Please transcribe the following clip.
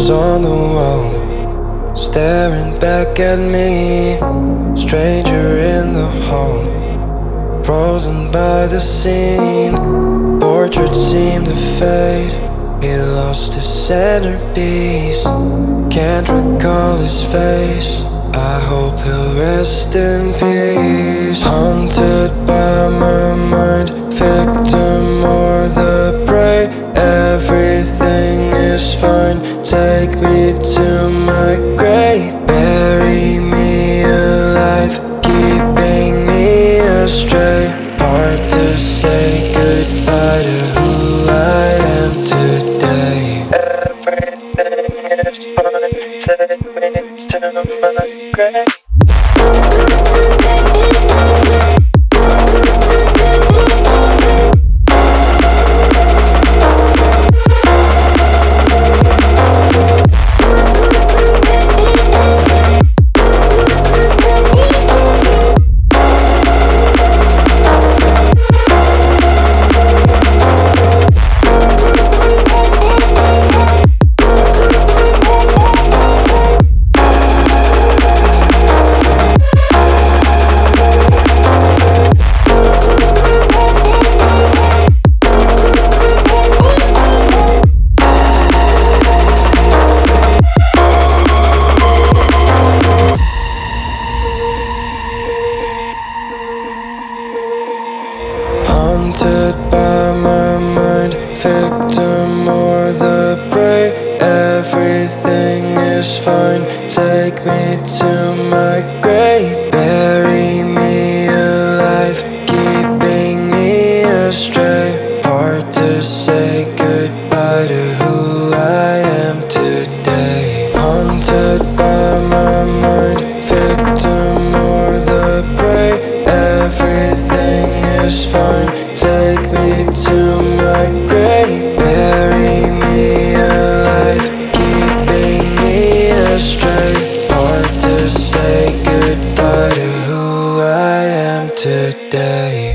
photos on the wall, staring back at me. Stranger in the hall, frozen by the scene. Portrait seemed to fade, he lost his centerpiece. Can't recall his face, I hope he'll rest in peace. Haunted by my mind, victim or the prey. Everything is fine, take me to my grave. Bury me alive, keeping me astray. Hard to say goodbye to who I am today. Everything is fine, take me to my grave. Haunted by my mind, victim or the prey. Everything is fine, take me to my grave. Bury me alive, keeping me astray. Hard to say goodbye to who I am today. Haunted by my mind, victim or the prey. Everything is fine, take me to my grave. Bury me alive, keeping me astray. Hard to say goodbye to who I am today.